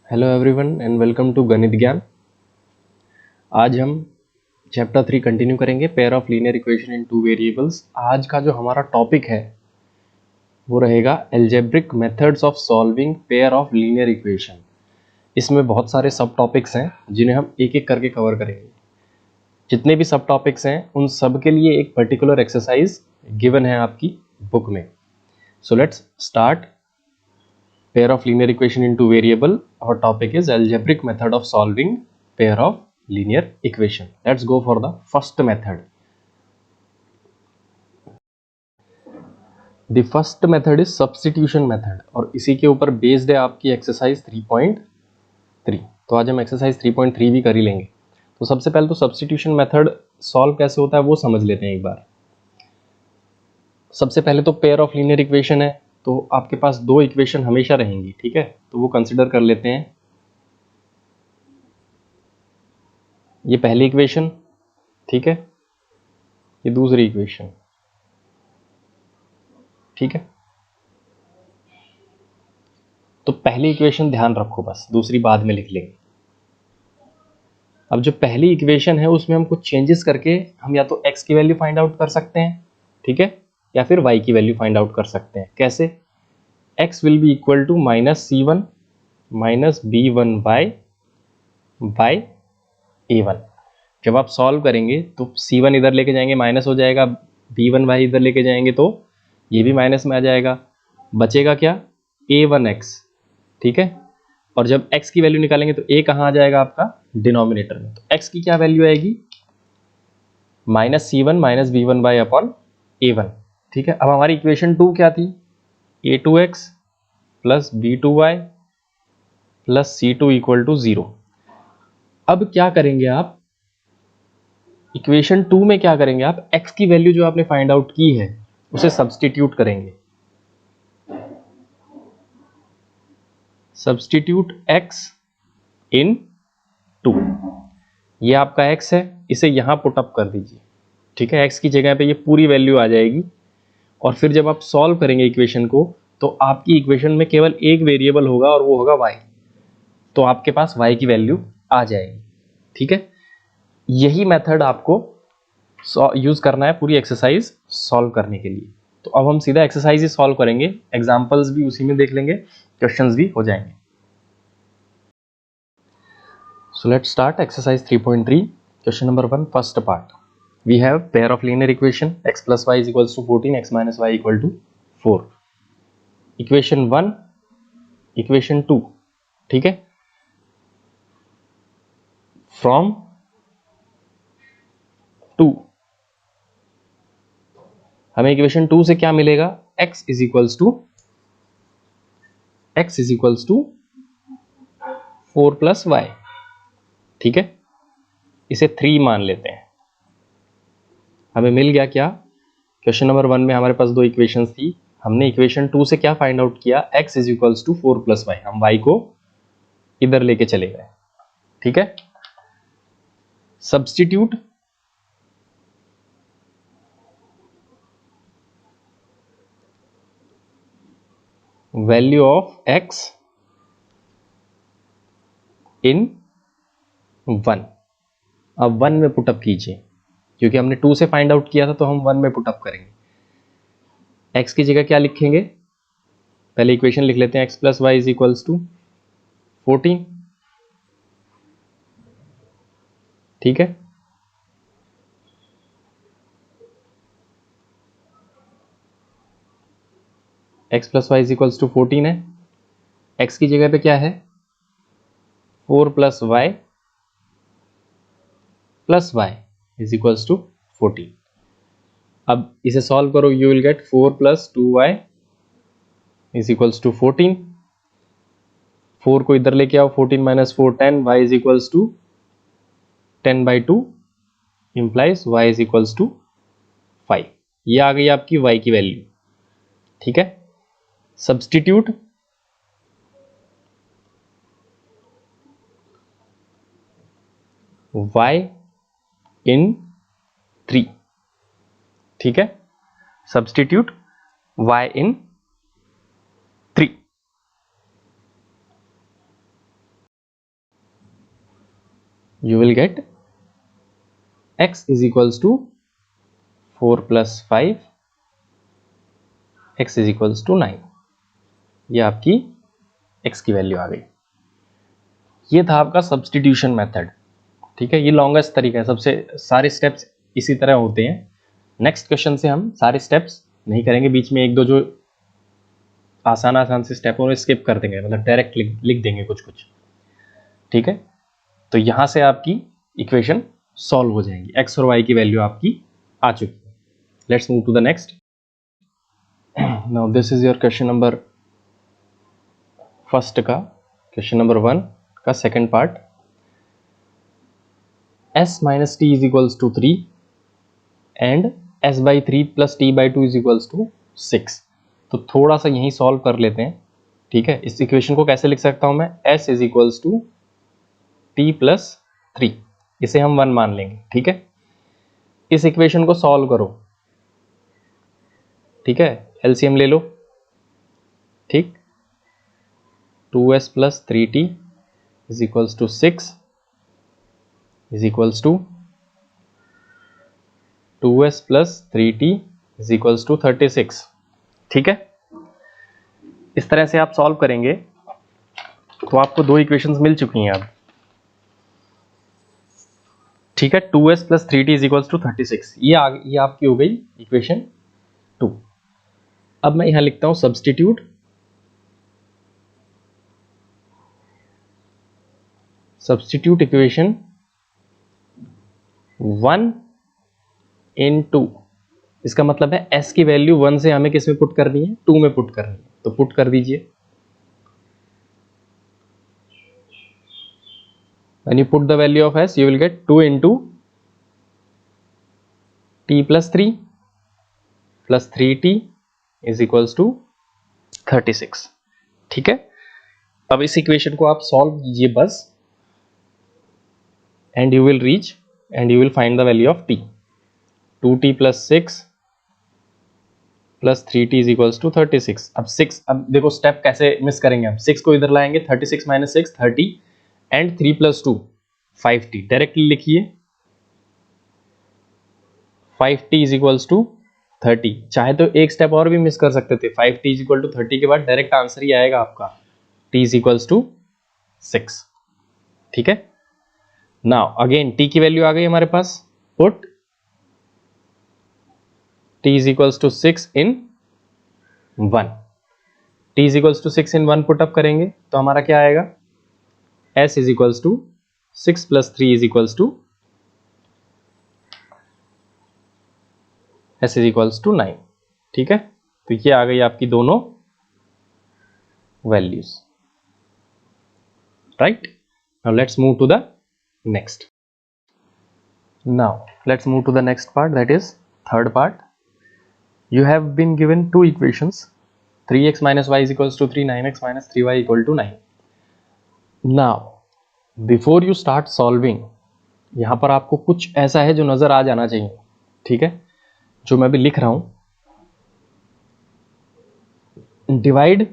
Hello everyone and welcome to Ganit Gyan. आज हम chapter 3 continue करेंगे, pair of linear equation in two variables. आज का जो हमारा टॉपिक है वो रहेगा algebraic methods of solving pair of linear equation. इसमें बहुत सारे सब टॉपिक्स हैं जिन्हें हम एक एक करके कवर करेंगे। जितने भी सब टॉपिक्स हैं उन सब के लिए एक पर्टिकुलर एक्सरसाइज गिवन है आपकी बुक में। So let's start pair of linear equation into variable. Our topic is algebraic method of solving pair of linear equation. Let's go for the first method. The first method is substitution method और इसी के ऊपर based है आपकी exercise 3.3। तो आज हम exercise 3.3 भी कर ही लेंगे। तो सबसे पहले तो सब्स्टिट्यूशन मेथड सॉल्व कैसे होता है वो समझ लेते हैं एक बार। सबसे पहले तो पेयर ऑफ लीनियर इक्वेशन है, तो आपके पास दो इक्वेशन हमेशा रहेंगी, ठीक है। तो वो कंसिडर कर लेते हैं। ये पहली इक्वेशन, ठीक है, ये दूसरी इक्वेशन, ठीक है। तो पहली इक्वेशन ध्यान रखो, बस दूसरी बाद में लिख लेंगे। अब जो पहली इक्वेशन है उसमें हम कुछ चेंजेस करके हम या तो x की वैल्यू फाइंड आउट कर सकते हैं, ठीक है, या फिर y की वैल्यू फाइंड आउट कर सकते हैं। कैसे? x will be equal to -c1 -b1 by a1। जब आप सॉल्व करेंगे तो c1 इधर लेके जाएंगे माइनस हो जाएगा, b1 y इधर लेके जाएंगे तो ये भी माइनस में आ जाएगा, बचेगा क्या? a1x, ठीक है। और जब x की वैल्यू निकालेंगे तो a कहाँ आ जाएगा आपका? डिनोमिनेटर में। तो x की क्या वैल्यू आएगी? -c1 -b1 bye upon a1, ठीक है। अब हमारी इक्वेशन 2 क्या थी? a2x plus b2y plus c2 equal to 0। अब क्या करेंगे आप? इक्वेशन 2 में क्या करेंगे आप? x की वैल्यू जो आपने फाइंड आउट की है उसे सब्स्टिट्यूट करेंगे। सब्स्टिट्यूट x इन 2। ये आपका x है, इसे यहां पुट अप कर दीजिए, ठीक है। x की जगह पे ये पूरी वैल्यू आ जाएगी और फिर जब आप सॉल्व करेंगे इक्वेशन को तो आपकी इक्वेशन में केवल एक वेरिएबल होगा और वो होगा y। तो आपके पास y की वैल्यू आ जाएगी, ठीक है। यही मेथड आपको यूज करना है पूरी एक्सरसाइज सॉल्व करने के लिए। तो अब हम सीधा एक्सरसाइज ही सॉल्व करेंगे, एग्जांपल्स भी उसी में देख लेंगे, क्वेश्चंस भी हो जाएंगे। So let's start exercise 3.3. Question number 1, first part. We have pair of linear equation x plus y is equals to 14, x minus y equal to 4. Equation 1, equation 2, ठीक है। From 2 हमें इक्वेशन 2 से क्या मिलेगा? x is equals to 4 plus y, ठीक है। इसे 3 मान लेते हैं। हमें मिल गया क्या? क्वेश्चन नंबर 1 में हमारे पास दो इक्वेशंस थी, हमने इक्वेशन 2 से क्या फाइंड आउट किया? x is equals to 4 plus y. हम y को इधर लेके चले गए, ठीक है। Substitute value of x in 1। अब 1 में पुटअप कीजिए, क्योंकि हमने 2 से फाइंड आउट किया था तो हम 1 में पुटअप करेंगे। x की जगह क्या लिखेंगे? पहले इक्वेशन लिख लेते हैं, x plus y is equals to 14, ठीक है। x plus y is equals to 14 है, x की जगह पे क्या है? 4 plus y plus y is equals to 14। अब इसे सॉल्व करो, you will get 4 plus 2y is equals to 14। 4 को इधर लेके आओ, 14 minus 4 10, y is equals to 10 by 2 implies y is equals to 5। ये आ गई आपकी y की वैल्यू, ठीक है। सब्स्टिट्यूट y इन 3, ठीक है। Substitute y in 3। you will get x is equals to 4 plus 5, x is equals to 9। ये आपकी x की वैल्यू आ गई। ये था आपका सब्स्टिट्यूशन मेथड, ठीक है। ये लॉन्गेस्ट तरीका है, सबसे सारे स्टेप्स इसी तरह होते हैं। नेक्स्ट क्वेश्चन से हम सारे स्टेप्स नहीं करेंगे, बीच में एक दो जो आसान से स्टेप और स्किप कर देंगे, मतलब डायरेक्ट लिख देंगे कुछ कुछ, ठीक है। तो यहां से आपकी इक्वेशन सॉल्व हो जाएंगी, x और y की वैल्यू आपकी आ चुकी है। Let's move to the next. Now this is your question number first का, क्वेश्चन नंबर 1 का second part. s minus t is equals to 3 and s by 3 plus t by 2 is equals to 6। तो थोड़ा सा यहीं solve कर लेते हैं, ठीक है। इस इक्वेशन को कैसे लिख सकता हूं मैं, s is equals to t plus 3, इसे हम 1 मान लेंगे, ठीक है। इस इक्वेशन को सॉल्व करो, ठीक है, एलसीएम ले लो, ठीक। 2s plus 3t is equals to 6 is equals to 2s plus 3t is equals to 36, ठीक है। इस तरह से आप सॉल्व करेंगे तो आपको दो इक्वेशंस मिल चुकी हैं अब, ठीक है। 2s plus 3t is equals to 36, ये आपकी हो गई इक्वेशन 2। अब मैं यहां लिखता हूं सब्स्टिट्यूट इक्वेशन 1 इन 2। इसका मतलब है s की वैल्यू 1 से हमें किस में पुट करनी है, 2 में पुट करनी है। तो पुट कर दीजिए। When you put the value of s, you will get 2 into t plus 3 plus 3t is equals to 36, ठीक है। अब इस इक्वेशन को आप सॉल्व कीजिए बस, and you will reach and you will find the value of t। 2t plus 6 plus 3t is equals to 36। अब 6, अब देखो स्टेप कैसे मिस करेंगे हम, 6 को इधर लाएंगे, 36 minus 6 30 and 3 plus 2 5t, directly लिखिए 5t इज इक्वल्स टू 30। चाहे तो एक स्टेप और भी मिस कर सकते थे, 5t इज इक्वल टू 30 के बाद डायरेक्ट आंसर ही आएगा आपका t इज इक्वल्स टू 6, ठीक है। नाउ अगेन t की वैल्यू आ गई हमारे पास, put t is equals to 6 in 1, t is equals to 6 in 1 put up करेंगे तो हमारा क्या आएगा, s is equals to 6 plus 3 is equals to s is equals to 9, ठीक है। तो ये आ गई आपकी दोनों values, right. Now let's move to the next. Now let's move to the next part, that is third part. You have been given two equations, 3x minus y is equals to 3, 9x minus 3y equal to 9. Now, before you start solving, यहाँ पर आपको कुछ ऐसा है जो नज़र आ जाना चाहिए, ठीक है, जो मैं भी लिख रहा हूँ। Divide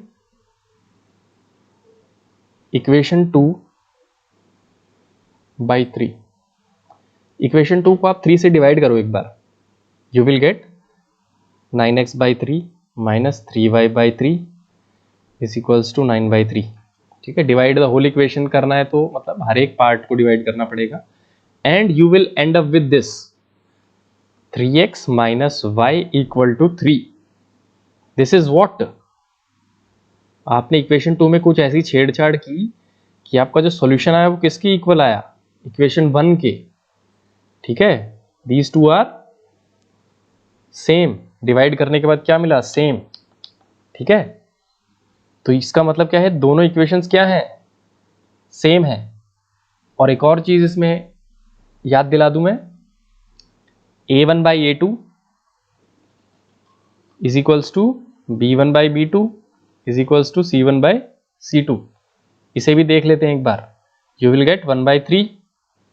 equation 2 by 3। इक्वेशन 2 को आप 3 से डिवाइड करो एक बार, you will get 9x by 3 minus 3y by 3 is equals to 9 by 3, ठीक है। डिवाइड द होल इक्वेशन करना है तो मतलब हर एक पार्ट को डिवाइड करना पड़ेगा, and you will end up with this 3x minus y equal to 3। This is what, आपने इक्वेशन 2 में कुछ ऐसी छेड़छाड़ की कि आपका जो सॉल्यूशन आया वो किसकी इक्वल आया, इक्वेशन 1 के, ठीक है। These two are same, divide करने के बाद क्या मिला, सेम, ठीक है। तो इसका मतलब क्या है, दोनों इक्वेशंस क्या हैं, सेम है। और एक और चीज इसमें याद दिला दूं मैं, a1 by a2 is equals to b1 by b2 is equals to c1 by c2। इसे भी देख लेते हैं एक बार। You will get 1 by 3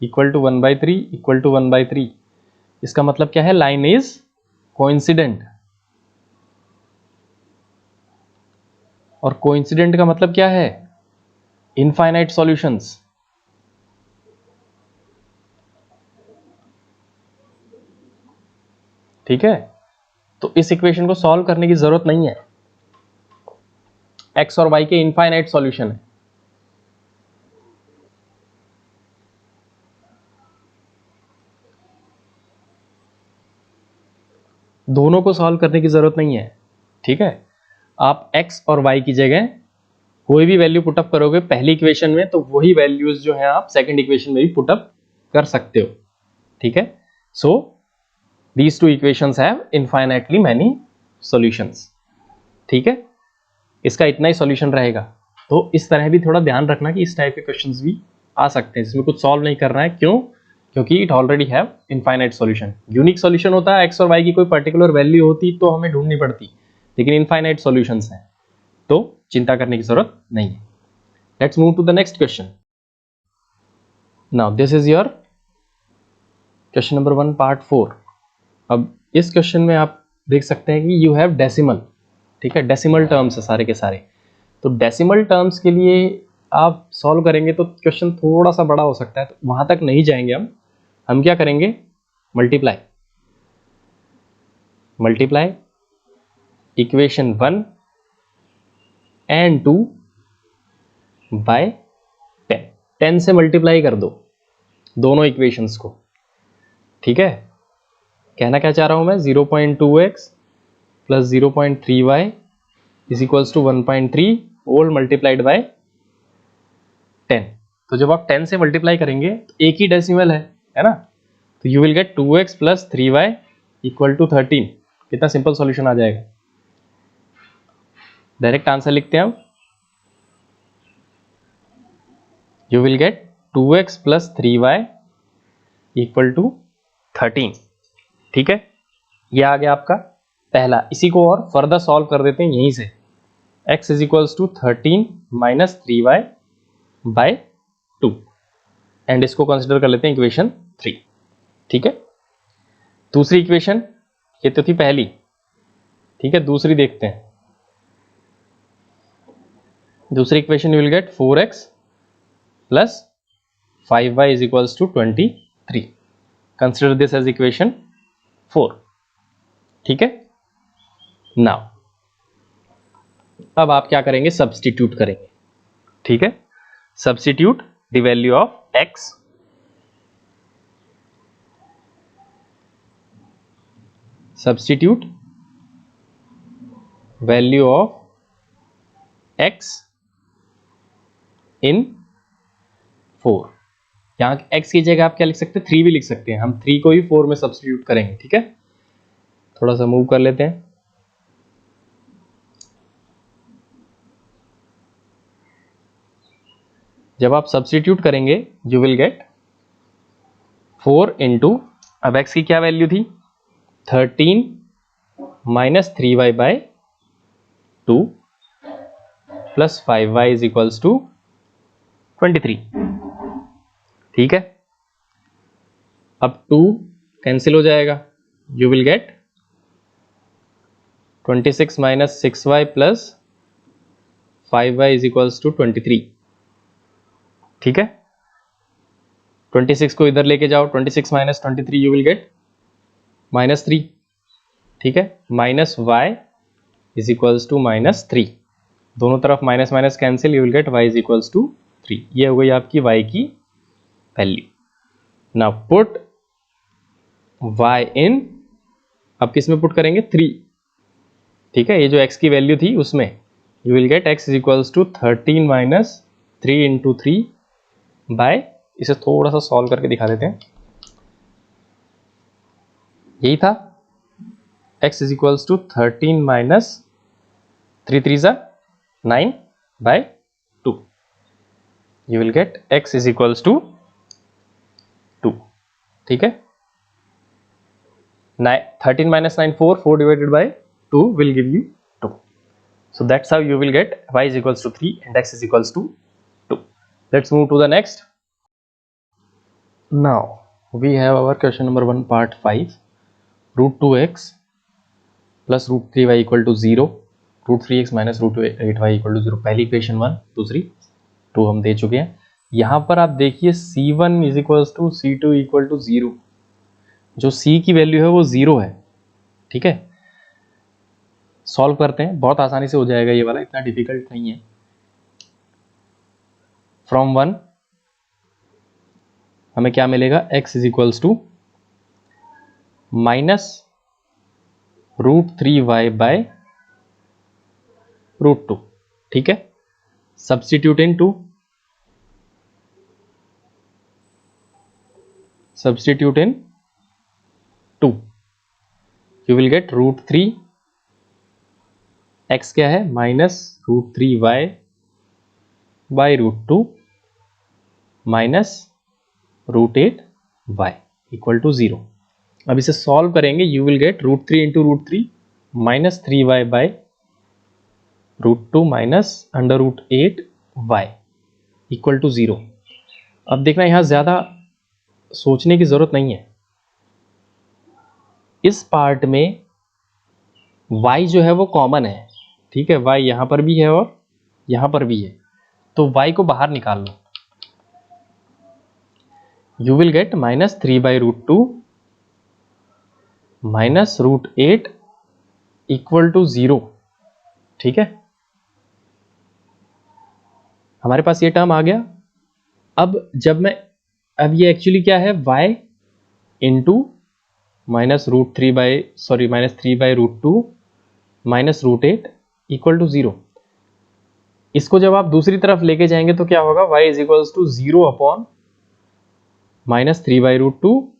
equal to 1 by 3 equal to 1 by 3। इसका मतलब क्या है, लाइन इज कोइंसिडेंट। और कोइंसिडेंट का मतलब क्या है, इनफाइनाइट सॉल्यूशंस। ठीक है, तो इस इक्वेशन को सॉल्व करने की जरूरत नहीं है, एक्स और वाई के इनफाइनाइट सॉल्यूशन है। दोनों को सॉल्व करने की जरूरत नहीं है, ठीक है। आप x और y की जगह कोई भी वैल्यू पुटअप करोगे पहली इक्वेशन में, तो वही वैल्यूज जो है आप सेकंड इक्वेशन में भी पुटअप कर सकते हो, ठीक है। So these two equations have infinitely many solutions, ठीक है। इसका इतना ही सॉल्यूशन रहेगा। तो इस तरह भी थोड़ा ध्यान रखना कि इस टाइप के क्वेश्चंस भी आ सकते हैं जिसमें कुछ सॉल्व नहीं करना है। क्यों? क्योंकि it already have infinite solution. Unique solution होता है, एक्स और वाई की कोई पर्टिकुलर वैल्यू होती तो हमें ढूंढनी पड़ती, लेकिन इनफाइनाइट सॉल्यूशंस हैं तो चिंता करने की जरूरत नहीं है। Let's move to the next question. Now this is your question number 1 part 4। अब इस क्वेश्चन में आप देख सकते हैं कि यू हैव डेसिमल, ठीक है, डेसिमल टर्म्स है सारे के सारे। तो डेसिमल टर्म्स के लिए आप सॉल्व करेंगे तो क्वेश्चन थोड़ा सा बड़ा हो सकता है, तो वहां तक नहीं जाएंगे हम क्या करेंगे, मल्टीप्लाई इक्वेशन 1 एंड 2 बाय 10 से मल्टीप्लाई कर दो दोनों इक्वेशंस को, ठीक है। कहना क्या चाह रहा हूं मैं, 0.2x plus 0.3y is equals to 1.3 whole multiplied by 10। तो जब आप 10 से मल्टीप्लाई करेंगे तो एक ही डेसिमल है ना, तो you will get 2x plus 3y equal to 13। कितना सिंपल सॉल्यूशन आ जाएगा। डायरेक्ट आंसर लिखते हैं हम, you will get 2x plus 3y equal to 13, ठीक है। यह आ गया आपका पहला। इसी को और फर्दर सॉल्व कर देते हैं यहीं से, x is equals to 13 minus 3y by 2 and इसको कंसिडर कर लेते हैं इक्वेशन 3, ठीक है। दूसरी इक्वेशन, ये तो थी पहली, ठीक है। दूसरी देखते हैं। दूसरी equation you will get 4x plus 5y is equals to 23। Consider this as equation 4, ठीक है। नाउ अब आप क्या करेंगे, सब्स्टिट्यूट करेंगे, ठीक है। Substitute the value of x, substitute value of x इन 4। यहां x की जगह आप क्या लिख सकते हैं, 3 भी लिख सकते हैं। हम 3 को ही 4 में सब्स्टिट्यूट करेंगे, ठीक है। थोड़ा सा मूव कर लेते हैं। जब आप सब्स्टिट्यूट करेंगे यू विल गेट 4 इंटू, अब x की क्या वैल्यू थी, 13 minus 3y by 2 plus 5y is equals to 23, ठीक है। अब 2 कैंसिल हो जाएगा, you will get 26 minus 6y plus 5y is equals to 23, ठीक है। 26 को इधर लेके जाओ, 26 माइनस 23 यू विल गेट -3, ठीक है। Minus y is equals to -3, दोनों तरफ minus minus cancel, you will get y is equals to 3। ये हो गई आपकी y की value. Now put y in, अब किस में पुट करेंगे, 3, ठीक है। ये जो x की वैल्यू थी उसमें you will get x is equals to 13 minus 3 into 3 by, इसे थोड़ा सा सॉल्व करके दिखा देते हैं। यही था, x is equals to 13 minus 3 3 9 by 2, you will get x is equals to 2, ठीक है। 13 minus 9 4, 4 divided by 2 will give you 2। So that's how you will get y is equals to 3 and x is equals to 2. Let's move to the next. Now we have our question number 1 part 5, root 2x plus root 3y equal to 0, root 3x minus root 8y equal to 0। पहली equation 1, दूसरी 2 हम दे चुके हैं। यहाँ पर आप देखिए c1 is equals to c2 equal to 0, जो c की वैल्यू है वो 0 है, ठीक है, सॉल्व करते हैं, बहुत आसानी से हो जाएगा ये वाला, इतना डिफिकल्ट नहीं है। फ्रॉम 1 हमें क्या मिलेगा, x is equals to -√3y by √2। ठीक है, substitute in 2, substitute in 2, you will get √3, x क्या है -√3y by √2 -√8y equal to 0। अब इसे सॉल्व करेंगे, you will get √3 into √3 -3y by √2 -√8y equal to 0। अब देखना यहाँ ज़्यादा सोचने की ज़रूरत नहीं है, इस पार्ट में y जो है वो कॉमन है। ठीक है, y यहाँ पर भी है और यहाँ पर भी है, तो y को बाहर निकाल लो। You will get -3/√2 -√8 equal to 0। ठीक है, हमारे पास ये टर्म आ गया। अब ये एक्चुअली क्या है, y इंटू -3/√2 -√8 इक्वल टू 0। इसको जब आप दूसरी तरफ लेके जाएंगे तो क्या होगा, y is equals to 0 upon -3/√2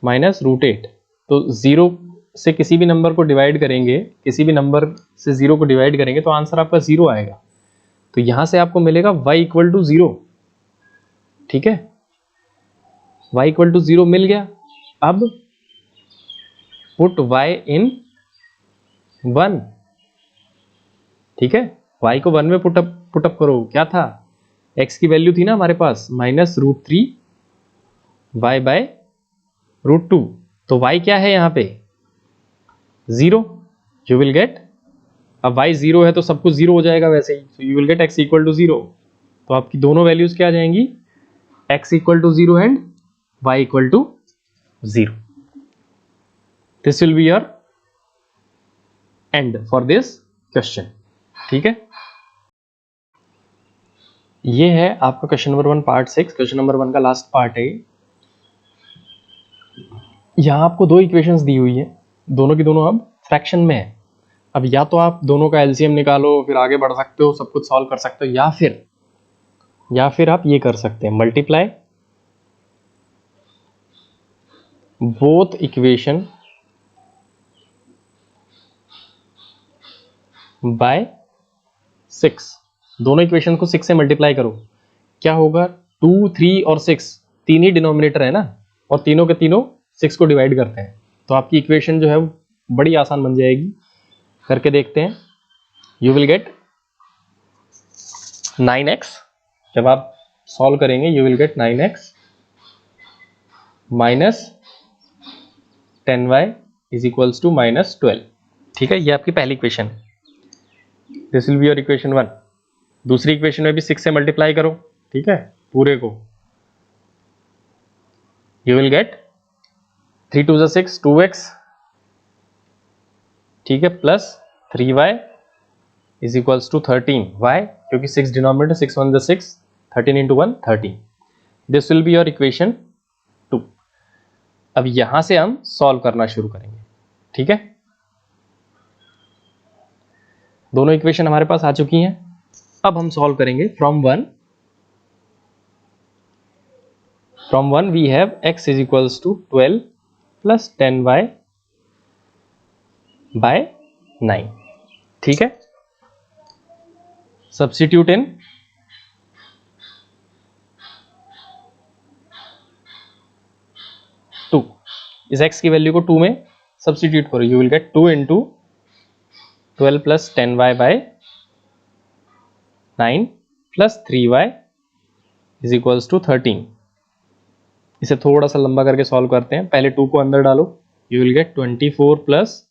-√8। तो 0 से किसी भी नंबर को डिवाइड करेंगे, किसी भी नंबर से 0 को डिवाइड करेंगे तो आंसर आपका 0 आएगा। तो यहां से आपको मिलेगा y इक्वल टू 0। ठीक है, y इक्वल टू 0 मिल गया। अब पुट y इन 1। ठीक है, y को 1 में पुटअप करो। क्या था, x की वैल्यू थी ना हमारे पास -√3y बाय √2, तो y क्या है यहाँ पे 0। यू विल गेट, अब y 0 है तो सब कुछ 0 हो जाएगा वैसे ही, तो you will get x equal to 0। तो आपकी दोनों वैल्यूज क्या आ जाएंगी, x equal to 0 and y equal to 0। This will be your end for this question. ठीक है, ये है आपका question number 1 part 6। Question number 1 का लास्ट पार्ट है। यहाँ आपको दो इक्वेशंस दी हुई है, दोनों की दोनों अब फ्रैक्शन में है। अब या तो आप दोनों का एलसीएम निकालो फिर आगे बढ़ सकते हो, सब कुछ सॉल्व कर सकते हो, या फिर आप ये कर सकते हैं, मल्टीप्लाई बोथ इक्वेशन बाय 6। दोनों इक्वेशन को 6 से मल्टीप्लाई करो, क्या होगा 2, 3 और 6 तीन ही डिनोमिनेटर है ना, और तीनों के तीनों 6 को डिवाइड करते हैं, तो आपकी इक्वेशन जो है वो बड़ी आसान बन जाएगी। करके देखते हैं, यू विल गेट 9x। जब आप सॉल्व करेंगे you will get 9x -10y is equals to -12। ठीक है, ये आपकी पहली इक्वेशन है। This will be your equation 1। दूसरी इक्वेशन में भी 6 से मल्टीप्लाई करो। ठीक है, पूरे को, यू विल गेट 3 2 6 2x। ठीक है, plus 3y is equals to 13। Why, क्योंकि 6 denominator, 6 1 6, 13 into 1 13। This will be your equation 2। अब यहां से हम सॉल्व करना शुरू करेंगे। ठीक है, दोनों इक्वेशन हमारे पास आ चुकी हैं। अब हम सॉल्व करेंगे from 1 we have x is equals to 12 plus 10y by 9। ठीक है, सब्स्टिट्यूट इन 2। इस x की वैल्यू को 2 में सब्स्टिट्यूट करो, you will get 2 into 12 plus 10y by 9 plus 3y is equals to 13। इसे थोड़ा सा लंबा करके सॉल्व करते हैं। पहले 2 को अंदर डालो, you will get 24 plus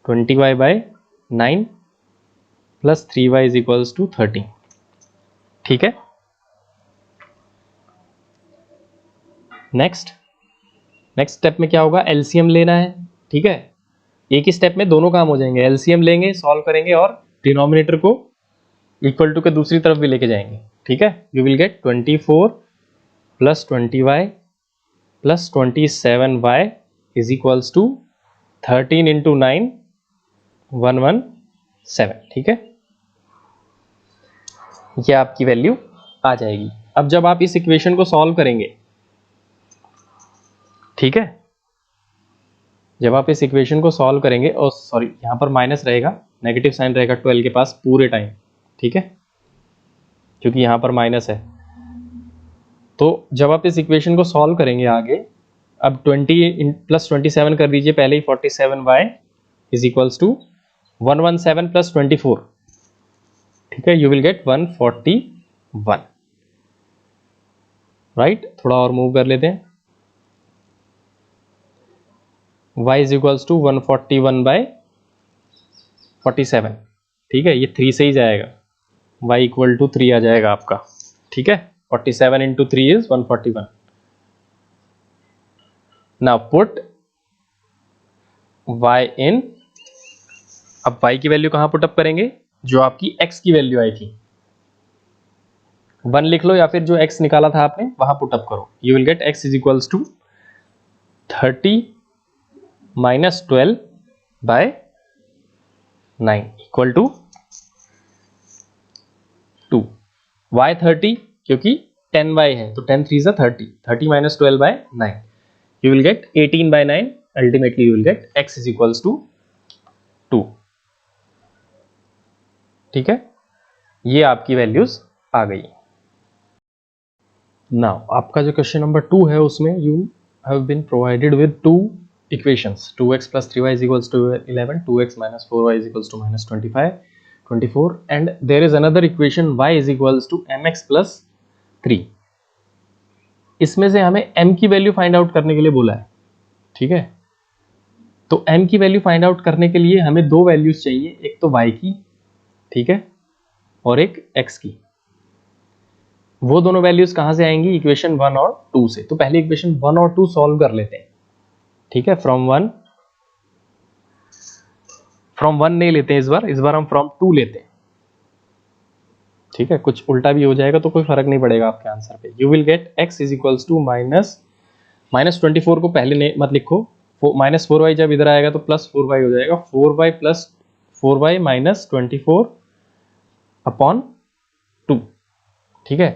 20y by 9 plus 3y is equals to 13। ठीक है, नेक्स्ट स्टेप में क्या होगा, एलसीएम लेना है। ठीक है, एक ही स्टेप में दोनों काम हो जाएंगे, एलसीएम लेंगे, सॉल्व करेंगे और डिनोमिनेटर को इक्वल टू के दूसरी तरफ भी लेके जाएंगे। ठीक है, you will get 24 plus 20y plus 27y is equals to 13 into 9 117। ठीक है, ये आपकी वैल्यू आ जाएगी। अब जब आप इस इक्वेशन को सॉल्व करेंगे, ठीक है, जब आप इस इक्वेशन को सॉल्व करेंगे, और सॉरी यहां पर माइनस रहेगा, नेगेटिव साइन रहेगा 12 के पास पूरे टाइम। ठीक है, क्योंकि यहां पर माइनस है। तो जब आप इस इक्वेशन को सॉल्व करेंगे आगे, अब 20 प्लस 27 कर दीजिए पहले ही, 47y is equals to 117 plus 24। ठीक है, यू विल गेट 141। राइट, थोड़ा और मूव कर लेते हैं। y is equals to 141 by 47। ठीक है, ये 3 से ही जाएगा, y इक्वल टू 3 आ जाएगा आपका। ठीक है, 47 into 3 is 141। Now put y in, अब y की वैल्यू कहां पुट अप करेंगे, जो आपकी x की वैल्यू आई थी, 1 लिख लो, या फिर जो x निकाला था आपने वहां पुट अप करो। You will get x is equals to 30 minus 12 by 9 equal to 2। y 30 क्योंकि 10y है, तो 10 3 30, 30 minus 12 by 9, you will get 18 by 9। Ultimately you will get x is equals to 2। ठीक है, ये आपकी वैल्यूज आ गई। नाउ आपका जो क्वेश्चन नंबर 2 है, उसमें you have been provided with 2 equations, 2x plus 3y is equals to 11, 2x minus 4y is equals to minus 25, 24, and there is another equation y is equals to mx plus 3। इसमें से हमें m की value find out करने के लिए बोला है। ठीक है, तो m की वैल्यू फाइंड आउट करने के लिए हमें दो वैल्यूज चाहिए, एक तो y की, ठीक है, और एक x की। वो दोनों वैल्यूज कहां से आएंगी, इक्वेशन 1 और 2 से। तो पहले इक्वेशन 1 और 2 सॉल्व कर लेते हैं। ठीक है, फ्रॉम वन नहीं लेते हैं इस बार हम फ्रॉम 2 लेते हैं। ठीक है, कुछ उल्टा भी हो जाएगा तो कोई फर्क नहीं पड़ेगा आपके आंसर पे। You will get x is equals to minus 24 को पहले मत लिखो, माइनस 4y जब इधर आएगा तो प्लस 4y हो जाएगा, 4y plus 4y minus 24 upon 2। ठीक है,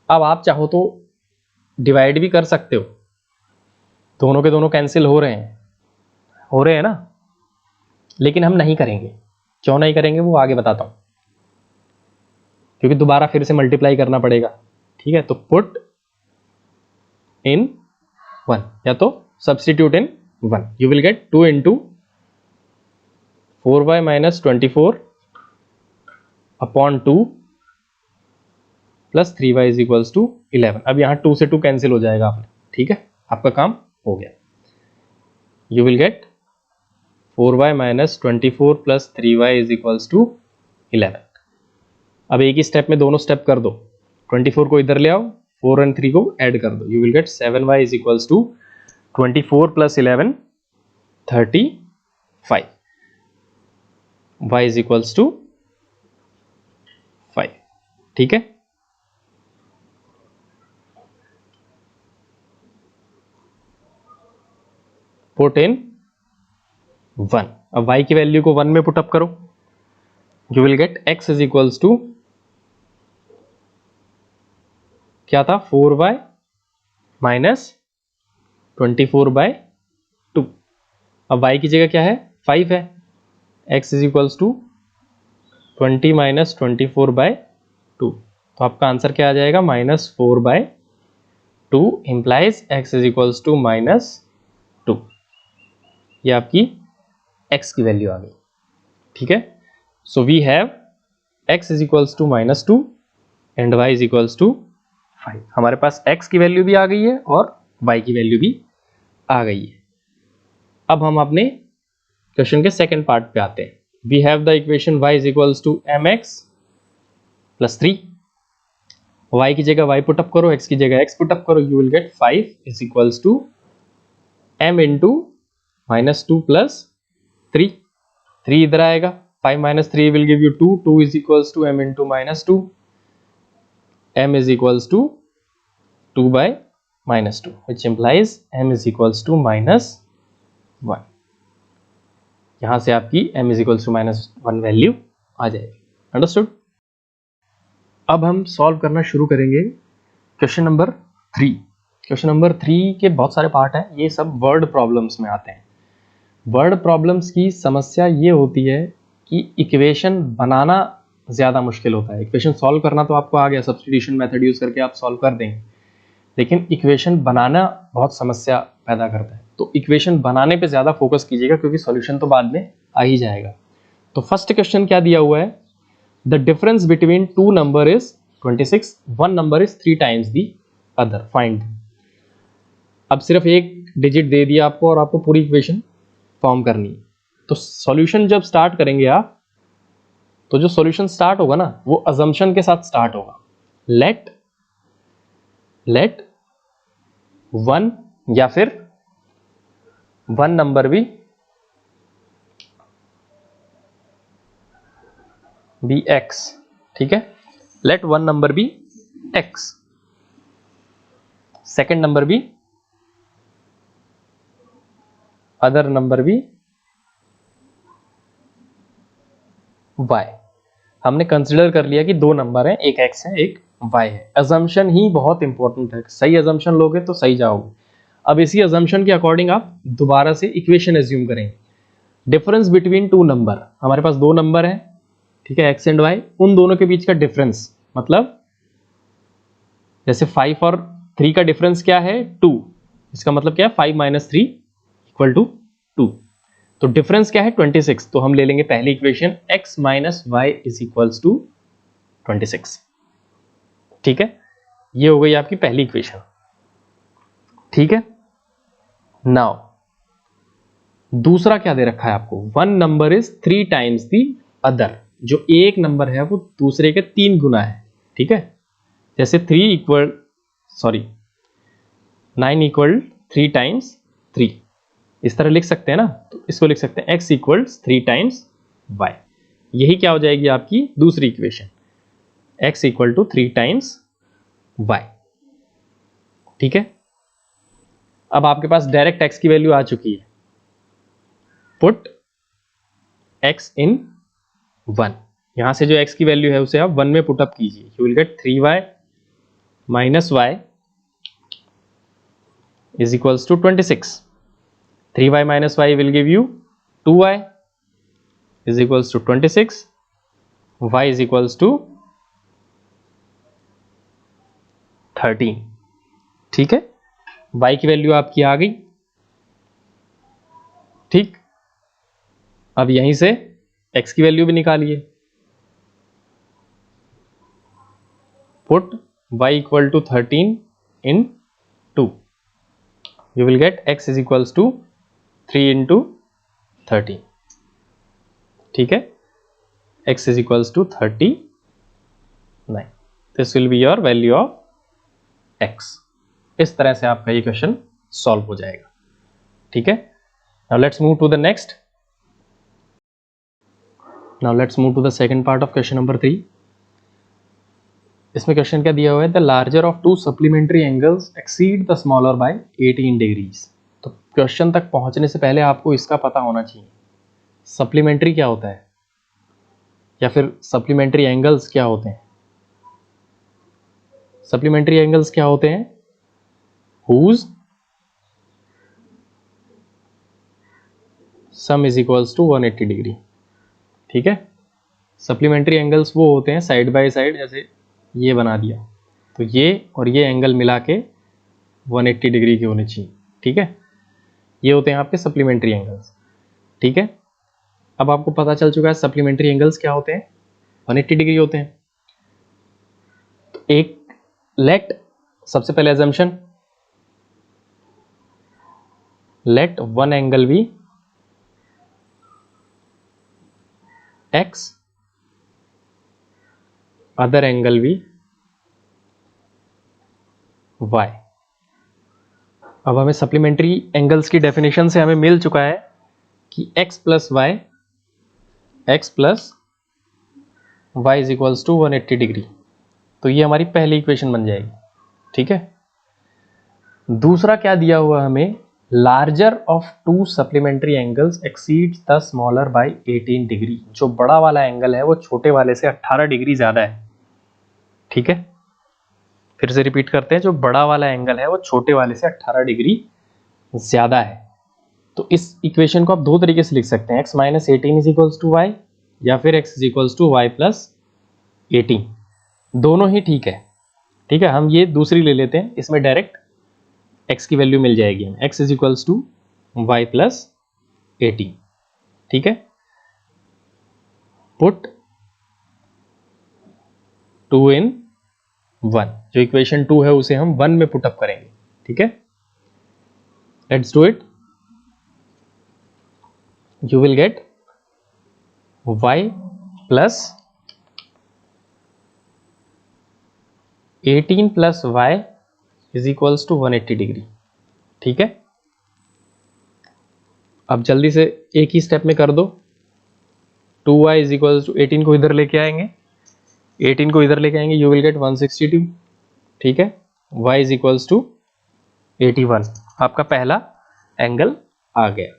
अब आप चाहो तो डिवाइड भी कर सकते हो, दोनों के दोनों कैंसिल हो रहे हैं ना, लेकिन हम नहीं करेंगे। क्यों नहीं करेंगे वो आगे बताता हूं, क्योंकि दोबारा फिर से मल्टीप्लाई करना पड़ेगा। ठीक है, तो पुट इन 1 या तो substitute in 1, you will get 2 into 4y minus 24 upon 2 plus 3y is equals to 11। अब यहाँ 2 से 2 कैंसिल हो जाएगा आपने। ठीक है, आपका काम हो गया। You will get 4y minus 24 plus 3y is equals to 11। अब एक ही स्टेप में दोनों स्टेप कर दो, 24 को इधर ले आओ, 4 और 3 को ऐड कर दो। You will get 7y is equals to 24 plus 11 35, y is equals to 5। ठीक है, पुट इन 1। अब y की वैल्यू को 1 में पुट अप करो, you will get x is equals to क्या था, 4y माइनस 24 बाय 2। अब y की जगह क्या है, 5 है, x is equals to 20 minus 24 by 2। तो आपका आंसर क्या आ जाएगा, minus 4 by 2 implies x is equals to minus 2। ये आपकी x की वैल्यू आ गई। ठीक है, so we have x is equals to minus 2 and y is equals to 5। हमारे पास x की वैल्यू भी आ गई है और y की वैल्यू भी आ गई है। अब हम अपने क्वेश्चन के सेकंड पार्ट पे आते हैं। We have the equation y is equals to mx plus 3। y की जगह y पुट अप करो, x की जगह x पुट अप करो, you will get 5 is equals to m into -2 plus 3, 3 इधर आएगा, 5 minus 3 will give you 2, 2 is equals to m into -2, m is equals to 2 by -2, which implies m is equals to -1. यहाँ से आपकी m is equals to -1 value आ जाएगी। Understood? अब हम solve करना शुरू करेंगे क्वेश्चन नंबर 3। क्वेश्चन नंबर 3 के बहुत सारे पार्ट हैं, ये सब वर्ड प्रॉब्लम्स में आते हैं। वर्ड प्रॉब्लम्स की समस्या ये होती है कि इक्वेशन बनाना ज़्यादा मुश्किल होता है। इक्वेशन सॉल्व करना तो आपको आ गया, सब्स्टिट्यूशन मेथड यूज़ करके आप सॉल्व कर देंगे, लेकिन इक्वेशन बनाना बहुत समस्या पैदा करता है। तो इक्वेशन बनाने पे ज़्यादा फोकस कीजिएगा, क्योंकि सॉल्यूशन तो बाद में आ ही जाएगा। तो फर्स्ट क्वेश्चन क्या दिया हुआ है? The difference between two number is 26, one number is 3 times the other, find. अब सिर्फ एक डिजिट दे दिया आपको और आपको पूरी इक्वेशन फॉर्म करनी है। तो सॉल्यूशन जब स्टार्ट करेंगे आप, तो जो सॉल्यूशन स्टार्ट होगा ना, वो अजम्पशन के साथ स्टार्ट होगा। लेट वन या फिर वन नंबर भी x, ठीक है। लेट वन नंबर भी x, सेकेंड नंबर भी, अदर नंबर भी y। हमने कंसिडर कर लिया कि दो नंबर हैं, एक x है एक y है। अजम्पशन ही बहुत इंपॉर्टेंट है, सही अजम्पशन लोगे तो सही जाओगे। अब इसी अजम्पशन के अकॉर्डिंग आप दोबारा से इक्वेशन एज्यूम करेंगे। डिफरेंस बिटवीन टू नंबर, हमारे पास दो नंबर है, ठीक है, x एंड y, उन दोनों के बीच का डिफरेंस, मतलब जैसे 5 और 3 का डिफरेंस क्या है? 2। इसका मतलब क्या है? 5 माइनस 3 इक्वल टू 2। तो डिफरेंस क्या है? 26। तो हम ले लेंगे पहली equation, x minus y is equals to 26, ठीक है। ये हो गई आपकी पहली इक्वेशन, ठीक है। नाउ दूसरा क्या दे रखा है आपको? One number is 3 times the other, जो एक नंबर है वो दूसरे के 3 गुना है, ठीक है। जैसे 9 इक्वल 3 टाइम्स 3, इस तरह लिख सकते हैं ना। तो इसको लिख सकते हैं x इक्वल्स 3 टाइम्स y। यही क्या हो जाएगी आपकी दूसरी equation, x equal to 3 times y, ठीक है। अब आपके पास डायरेक्ट x की वैल्यू आ चुकी है। पुट x इन 1, यहां से जो x की वैल्यू है उसे आप 1 में पुट अप कीजिए। You will get 3y minus y is equals to 26. 3y minus y will give you 2y is equals to 26. y is equals to 13, ठीक है। y की वैल्यू आपकी आ गई, ठीक। अब यहीं से x की वैल्यू भी निकालिए। Put y equal to 13 in 2, you will get x is equals to 3 into 13, ठीक है। x is equals to 39. This will be your value of x. इस तरह से आपका ये क्वेश्चन सॉल्व हो जाएगा, ठीक है। Now let's move to the next. Now let's move to the second part of question number 3. इसमें क्वेश्चन क्या दिया हुआ है? The larger of to supplementary angles exceed the smaller by 18 degrees. तो क्वेश्चन तक पहुंचने से पहले आपको इसका पता होना चाहिए, सप्लीमेंट्री क्या होता है, या फिर सप्लीमेंट्री एंगल्स क्या होते हैं। सप्लीमेंट्री एंगल्स क्या होते हैं? Whose sum is equals to 180 degree, ठीक है। सप्लीमेंट्री एंगल्स वो होते हैं साइड बाय साइड, जैसे ये बना दिया, तो ये और ये एंगल मिला के 180 डिग्री के होने चाहिए, ठीक है। ये होते हैं आपके सप्लीमेंट्री एंगल्स, ठीक है। अब आपको पता चल चुका है सप्लीमेंट्री एंगल्स क्या होते हैं, 180 डिग्री होते हैं। तो एक लेट, सबसे पहले assumption, let one angle be x, other angle भी y, अब हमें सप्लीमेंट्री एंगल्स की डेफिनेशन से हमें मिल चुका है कि x plus y is equals to 180 degree. तो ये हमारी पहली इक्वेशन बन जाएगी। ठीक है, दूसरा क्या दिया हुआ हमें, larger of to supplementary angles exceeds the smaller by 18 degree. जो बड़ा वाला एंगल है वो छोटे वाले से 18 डिग्री ज्यादा है। ठीक है, फिर से रिपीट करते हैं, जो बड़ा वाला एंगल है वो छोटे वाले से 18 डिग्री ज्यादा है। तो इस इक्वेशन को आप दो तरीके से लिख सकते हैं, x minus 18 is equals to y, या फिर x is equals to y plus 18। दोनों ही ठीक है। ठीक है, हम ये दूसरी ले लेते हैं, इसमें डायरेक्ट x की वैल्यू मिल जाएगी हमें, x is equals to y plus 18। ठीक है, पुट 2 इन 1, जो इक्वेशन 2 है उसे हम 1 में पुट अप करेंगे। ठीक है, let's do it. You will get y plus 18 plus y is equals to 180 degree. ठीक है, अब जल्दी से एक ही स्टेप में कर दो। 2y is equals to 18 को इधर लेके आएंगे, 18 को इधर लेके आएंगे, you will get 162। ठीक है, y is equals to 81। आपका पहला एंगल आ गया।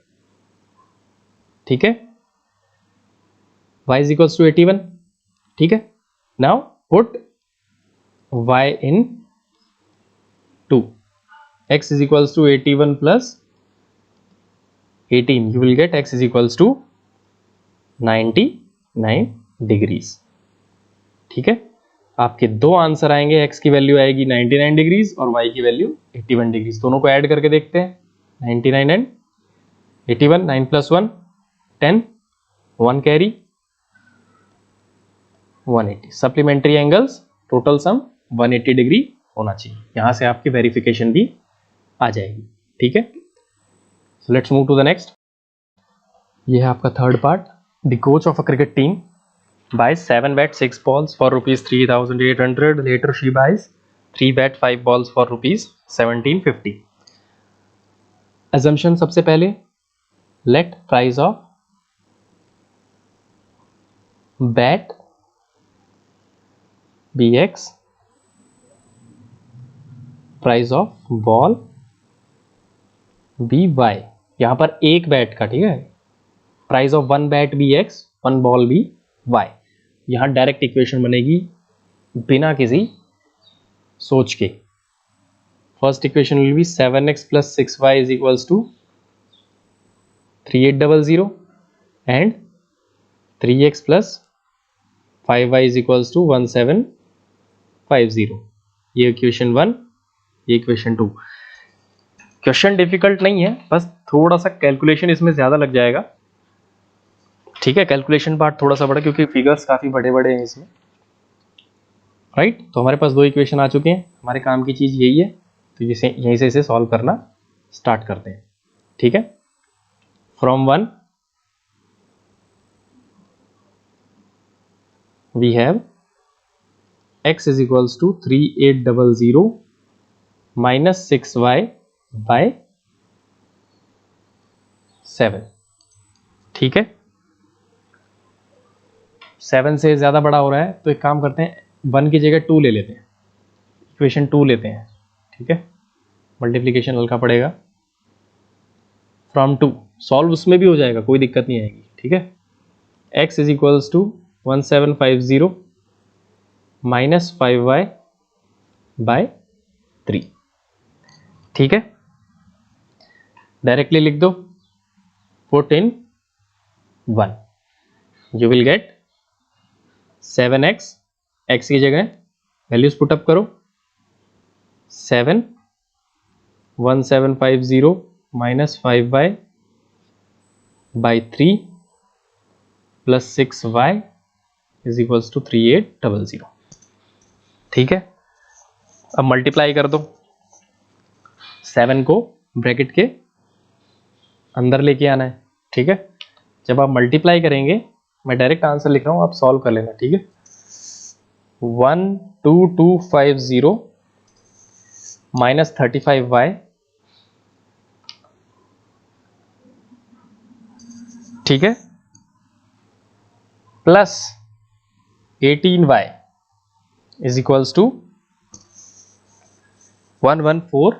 ठीक है, y is equals to 81। ठीक है, now put y in 2, x is equals to 81 plus 18, you will get x is equals to 99 degrees. ठीक है, आपके दो आंसर आएंगे, x की वैल्यू आएगी 99 डिग्रीज और y की वैल्यू 81 डिग्रीज। दोनों को ऐड करके देखते हैं, 99 and 81, 9 plus 1 10, 1 carry 180। Supplementary angles total sum 180 degree होना चाहिए। यहां से आपकी वेरिफिकेशन भी आ जाएगी। ठीक है, so let's move to the next. ये है आपका third part. The coach of a cricket team buys 7 bat 6 balls for rupees 3800, later she buys 3 bat 5 balls for rupees 1750। assumption सबसे पहले, let price of bat bx, price of ball be y. यहां पर एक bat का, ठीक है, price of one bat be x, one ball be y. यहां direct equation बनेगी बिना किसी सोच के। First equation will be 7x plus 6y is equals to 3800 and 3x plus 5y is equals to 1750। ये इक्वेशन 1, ये इक्वेशन 2। क्वेश्चन डिफिकल्ट नहीं है, बस थोड़ा सा कैलकुलेशन इसमें ज्यादा लग जाएगा। ठीक है, कैलकुलेशन पार्ट थोड़ा सा बड़ा, क्योंकि फिगर्स काफी बड़े बड़े हैं इसमें। राइट, तो हमारे पास दो इक्वेशन आ चुके हैं। हमारे काम की चीज यही है, तो यहीं से इसे सॉल्व करना स्टार्ट करते हैं। ठीक है, from 1 we have x is equals to 3800 minus 6y by 7। ठीक है, 7 से ज्यादा बड़ा हो रहा है, तो एक काम करते हैं, 1 की जगह 2 ले लेते हैं, इक्वेशन 2 लेते हैं। ठीक है, मल्टीप्लीकेशन हल्का पड़ेगा। फ्रॉम 2 सॉल्व उसमें भी हो जाएगा, कोई दिक्कत नहीं आएगी। ठीक है, x is equals to 1750 minus 5y by 3। ठीक है, डायरेक्टली लिख दो, put in 1, you will get 7x, x की जगह वैल्यूज पुटअप करो, 7 1750 minus 5y by 3 plus 6y is equals to 3800। ठीक है, अब मल्टीप्लाई कर दो, 7 को ब्रैकेट के अंदर लेके आना है। ठीक है, जब आप मल्टीप्लाई करेंगे, मैं डायरेक्ट आंसर लिख रहा हूं, आप सॉल्व कर लेना। ठीक है, 12250 माइनस 35y ठीक है, plus 18y is equals to 114।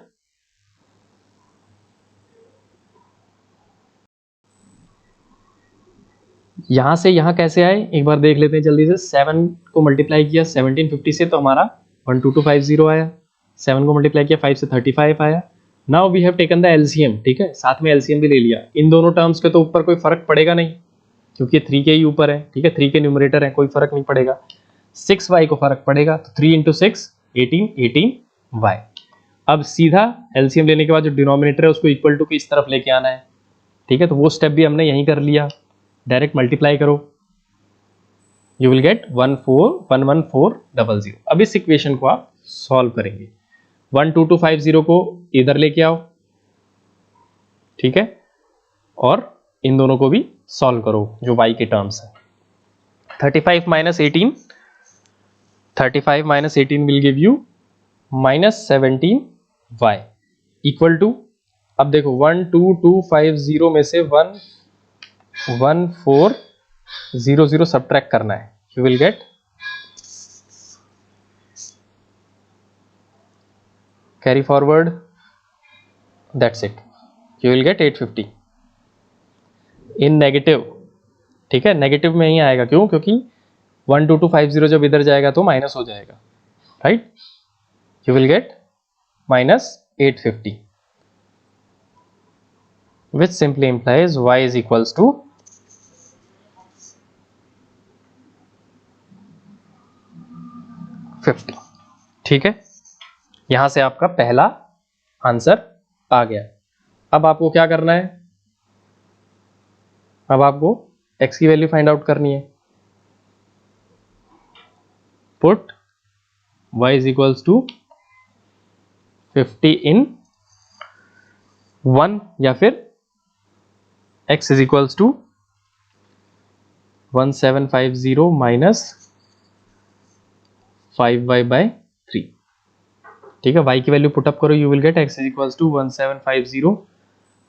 यहां से यहां कैसे आए एक बार देख लेते हैं जल्दी से। 7 को मल्टीप्लाई किया 1750 से तो हमारा 12250 आया। 7 को मल्टीप्लाई किया 5 से 35 आया। Now we have taken the LCM, ठीक है, साथ में एलसीएम भी ले लिया। इन दोनों टर्म्स के तो ऊपर कोई फर्क पड़ेगा नहीं क्योंकि 3 के ही ऊपर है, ठीक है, 3 के न्यूमरेटर है, कोई फर्क नहीं पड़ेगा। 6y को फर्क पड़ेगा, तो 3 × 6 18y। अब सीधा एलसीएम लेने के बाद जो डिनोमिनेटर है उसको इक्वल टू की इस तरफ लेके आना है, ठीक है, तो वो स्टेप भी हमने यहीं कर लिया। डायरेक्ट मल्टीप्लाई करो, यू विल गेट 1411400। अब इस इक्वेशन को आप सॉल्व करेंगे। 12250 को इधर लेके आओ, ठीक है, और इन दोनों को भी सॉल्व करो जो y के टर्म्स है। 35 minus 18 will give you -17y equal to, अब देखो 12250 में से 11400 सब्ट्रैक्ट करना है। You will get, carry forward, that's it, you will get 850 in negative, ठीक है, नेगेटिव में ही आएगा। क्यों? क्योंकि 12250 जब इधर जाएगा तो माइनस हो जाएगा, right. You will get -850 which simply implies y is equals to 50, ठीक है। यहां से आपका पहला आंसर आ गया। अब आपको क्या करना है, अब आपको x की वैल्यू फाइंड आउट करनी है। Put y is equals to 50 in 1 या फिर x is equals to 1750 minus 5y/3, ठीक है। y की वैल्यू पुटअप करो, you will get x is equals to 1750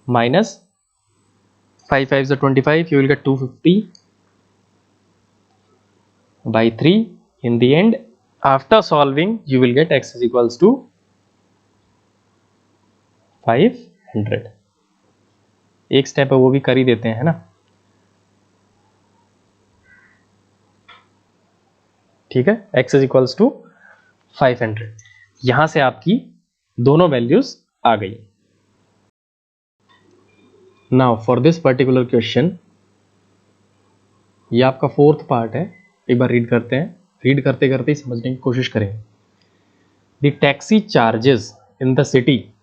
minus 5 5 is 25, you will get 250/3. In the end, after solving, you will get x is equals to 500. एक step है वो भी कर ही देते हैं, है ना, ठीक है। x is equals to 500। यहां से आपकी दोनों वैल्यूज आ गई। Now for this particular question, ये आपका 4th पार्ट है, एक बार रीड करते हैं। रीड करते करते ही समझने की कोशिश करेंगे। The taxi charges in the city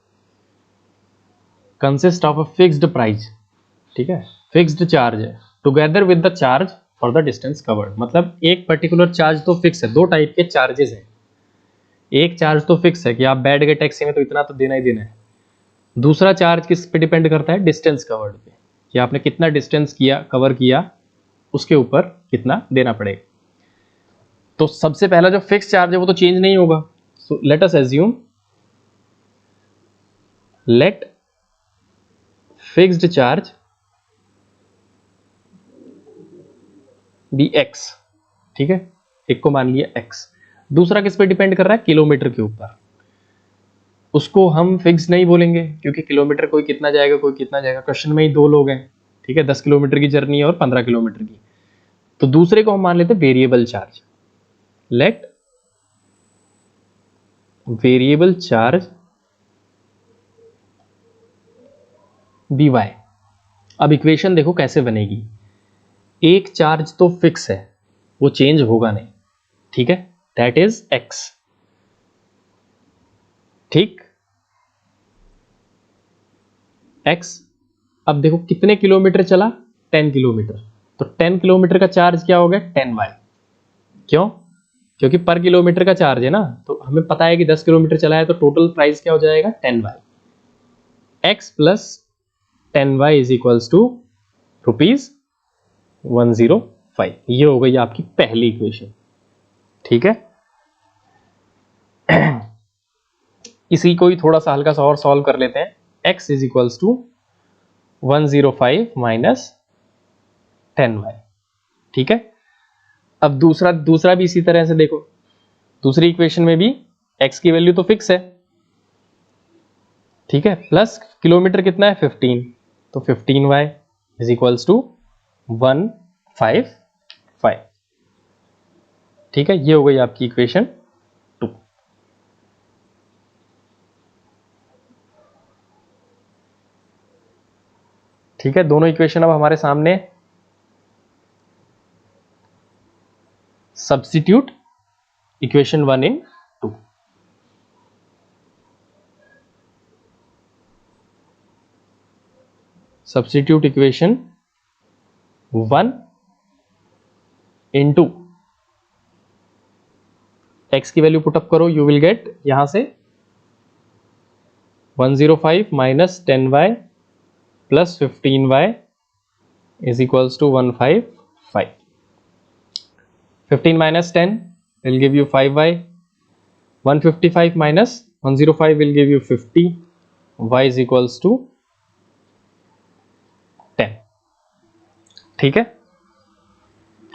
consist of a fixed price, ठीक है, फिक्स्ड चार्ज है, together with the charge for the distance covered. मतलब एक पर्टिकुलर चार्ज तो फिक्स है, दो टाइप के चार्जेस हैं। एक चार्ज तो फिक्स है कि आप बैठ गए टैक्सी में तो इतना तो देना ही देना है। दूसरा चार्ज किस पे डिपेंड करता है, डिस्टेंस कवर्ड पे, कि आपने कितना डिस्टेंस किया, कवर किया, उसके ऊपर कितना देना पड़ेगा। तो सबसे पहला जो फिक्स चार्ज है वो तो चेंज नहीं होगा। So let us assume, let fixed charge be x, ठीक है, एक को मान लिया x। दूसरा किस पे डिपेंड कर रहा है, किलोमीटर के ऊपर। उसको हम फिक्स नहीं बोलेंगे क्योंकि किलोमीटर कोई कितना जाएगा कोई कितना जाएगा। क्वेश्चन में ही दो लोग हैं, ठीक है, 10 किलोमीटर की जर्नी है और 15 किलोमीटर की। तो दूसरे को हम मान लेते हैं variable charge. Let variable charge be y। अब इक्वेशन देखो कैसे बनेगी। एक चार्ज तो फिक्स है, वो चेंज होगा नहीं, ठीक है, दैट इज x, ठीक, x। अब देखो कितने किलोमीटर चला, 10 किलोमीटर, तो 10 किलोमीटर का चार्ज क्या हो गया, 10y। क्यों? क्योंकि पर किलोमीटर का चार्ज है ना, तो हमें पता है कि 10 किलोमीटर चला है तो टोटल प्राइस क्या हो जाएगा, 10y। x plus 10y is equals to ₹105। ये हो गई आपकी पहली इक्वेशन, ठीक है। इसी को ही थोड़ा सा हल्का सा और सॉल्व कर लेते हैं। x is equals to 105 minus 10y। ठीक है, अब दूसरा भी इसी तरह से देखो, दूसरी इक्वेशन में भी x की वैल्यू तो फिक्स है, ठीक है, प्लस किलोमीटर कितना है 15, तो 15y इज इक्वल्स टू 155। ठीक है, ये हो गई आपकी इक्वेशन 2। ठीक है, दोनों इक्वेशन अब हमारे सामने। Substitute equation 1 in 2। Substitute equation 1 into x की वैल्यू पुटअप करो, यू विल गेट यहां से 105 minus 10y plus 15y is equals to 155। 15 minus 10 will give you 5y. 155 minus 105 will give you 50. y is equals to 10। ठीक है,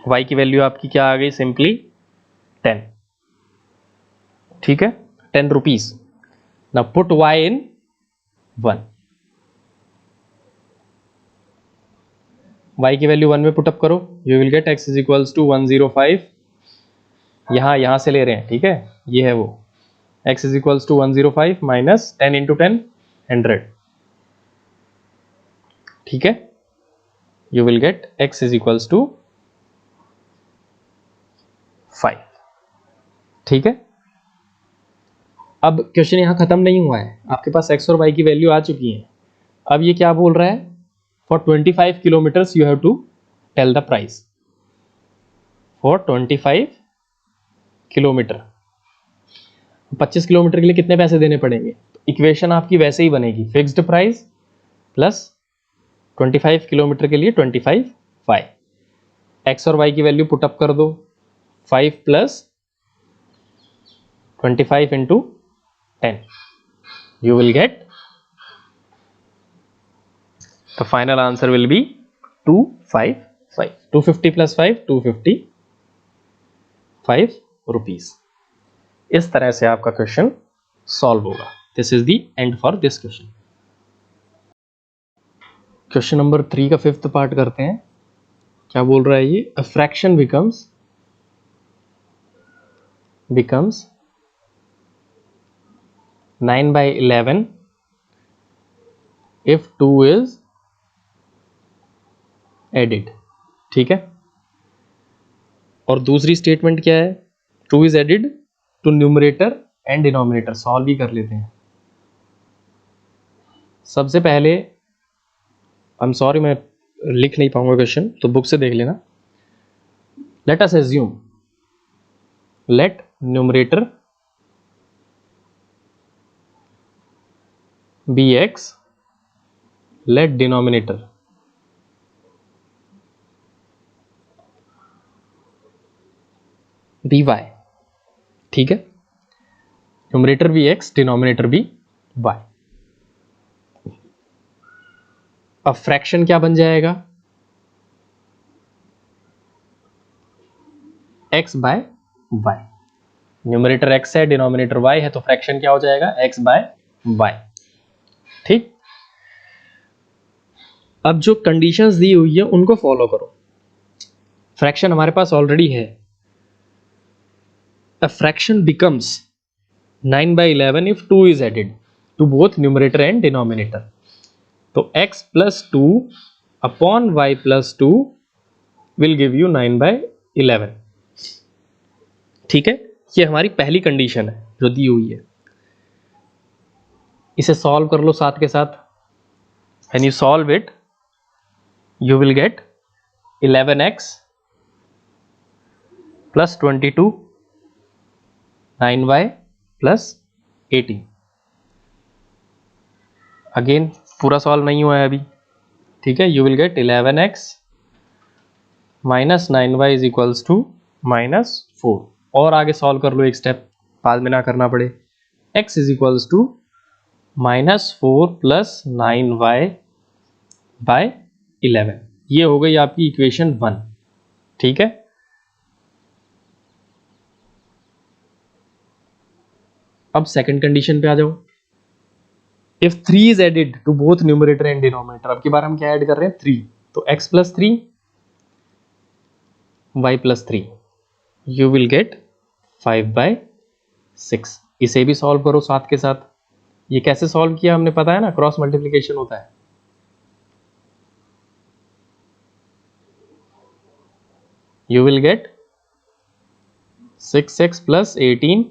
y की value आपकी क्या आ गई, सिंपली 10। ठीक है, 10 rupees. Now put y in 1। y की वैल्यू 1 में पुटअप करो, you will get x is equals to 105। यहां से ले रहे हैं, ठीक है, ये है वो, x is equals to 105 minus 10 into 10 100। ठीक है, you will get x is equals to 5। ठीक है, अब क्वेश्चन यहां खत्म नहीं हुआ है, आपके पास x और y की वैल्यू आ चुकी है। अब ये क्या बोल रहा है, for 25 kilometres you have to tell the price. For 25 kilometre, 25 kilometre के लिए कितने पैसे देने पड़ेंगे, इक्वेशन आपकी वैसे ही बनेगी, फिक्स्ड प्राइस प्लस 25 किलोमीटर के लिए 25y। x और y की वैल्यू पुटअप कर दो, 5 plus 25 into 10, you will get the final answer will be 255। 250 plus 5 255 rupees. इस तरह से आपका क्वेश्चन सॉल्व होगा। This is the end for this question. Question number 3 का 5th पार्ट करते हैं। क्या बोल रहा है ये, a fraction becomes 9/11 if 2 is added। ठीक है, और दूसरी स्टेटमेंट क्या है, 2 is added to numerator and denominator. Solve ही कर लेते हैं। सबसे पहले आई एम सॉरी मैं लिख नहीं पाऊंगा क्वेश्चन, तो बुक से देख लेना। Let us assume, let numerator be x, let denominator be y। ठीक है, न्यूमरेटर भी x, डिनोमिनेटर भी y। अब फ्रैक्शन क्या बन जाएगा, x by y। Numerator x है, डिनोमिनेटर y है, तो फ्रैक्शन क्या हो जाएगा, x बाय y। ठीक, अब जो कंडीशंस दी हुई है उनको फॉलो करो। फ्रैक्शन हमारे पास ऑलरेडी है, a fraction becomes 9/11 if 2 is added to both numerator and denominator। तो x plus 2 upon y plus 2 will give you 9/11। ठीक है, ये हमारी पहली कंडीशन है जो दी हुई है। इसे सॉल्व कर लो साथ के साथ। when you solve it you will get 11x plus 22 9y plus 18। Again पूरा सॉल्व नहीं हुआ है अभी, ठीक है, you will get 11x minus 9y is equals to -4। और आगे सॉल्व कर लो, एक स्टेप बाद में ना करना पड़े। x is equals to -4 plus 9y by 11। ये हो गई आपकी इक्वेशन 1, ठीक है। अब सेकंड कंडीशन पे आ जाओ। If 3 is added to both numerator and denominator, अब की बार हम क्या ऐड कर रहे हैं 3, तो x plus 3 y plus 3 you will gate 5/6। इसे भी सॉल्व करो साथ के साथ। ये कैसे सॉल्व किया हमने पता है ना, क्रॉस मल्टीप्लीकेशन होता है। You will get 6x plus 18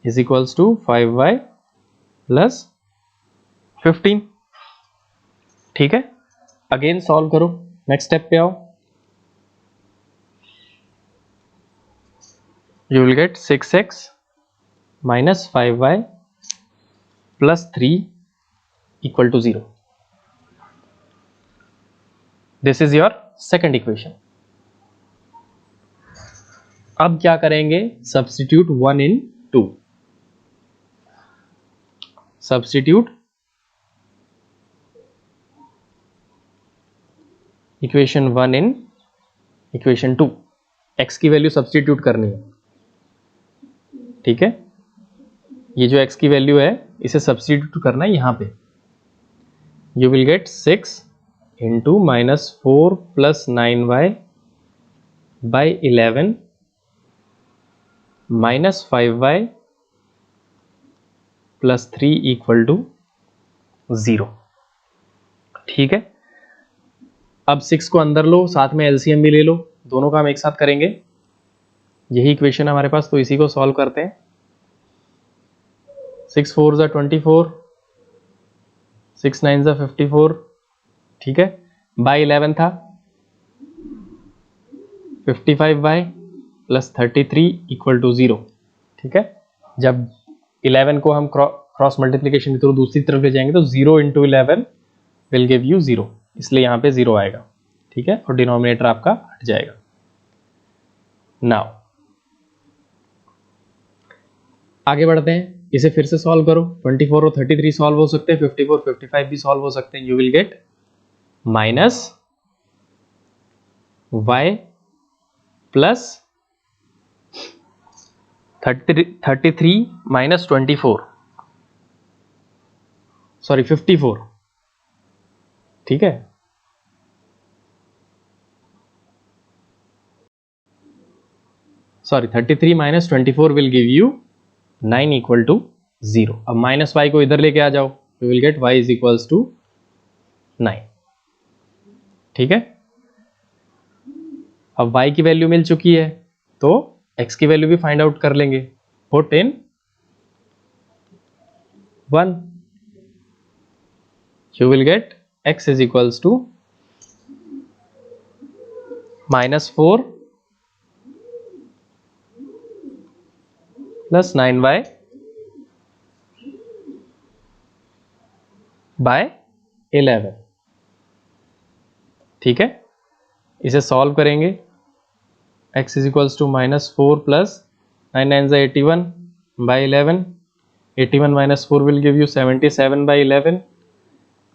is equals to 5y plus 15, ठीक है। अगेन सॉल्व करो, नेक्स्ट स्टेप पे आओ। You will get 6x minus 5y plus 3 equal to 0। This is your second equation. अब क्या करेंगे, substitute 1 in 2, substitute equation 1 in equation 2, x की value substitute करनी है, ठीक है। ये जो x की वैल्यू है इसे सब्स्टिट्यूट करना है यहां पे। You will get 6 into minus 4 plus 9y by 11 minus 5y plus 3 equal to 0, ठीक है। अब 6 को अंदर लो, साथ में एलसीएम भी ले लो, दोनों का हम एक साथ करेंगे। यही इक्वेशन है हमारे पास, तो इसी को सॉल्व करते हैं। 6 4 ज़ा 24, 6 9 ज़ा 54, ठीक है। बाई 11 था 55y प्लस 33 इक्वल टू 0, ठीक है। जब 11 को हम क्रॉस मल्टीप्लीकेशन के थ्रू दूसरी तरफ ले जाएंगे तो 0 इंटू 11 विल गिव यू 0, इसलिए यहाँ पे 0 आएगा, ठीक है। और डिनोमिनेटर आपका हट जाएगा। नाउ आगे बढ़ते हैं, इसे फिर से सॉल्व करो। 24 और 33 सॉल्व हो सकते हैं, 54 55 भी सॉल्व हो सकते हैं। You will get minus y plus 33 minus 24, sorry 54, ठीक है। Sorry 33 minus 24 will give you 9 equal to 0। अब माइनस y को इधर लेके आ जाओ, you will get y is equals to 9, ठीक है। अब y की वैल्यू मिल चुकी है तो x की वैल्यू भी फाइंड आउट कर लेंगे। Put in 1, you will get x is equals to -4 plus 9y by 11, ठीक है। इसे सॉल्व करेंगे। x is equals to -4 plus 9 9 ज़ा 81 by 11, 81 minus 4 will give you 77 by 11,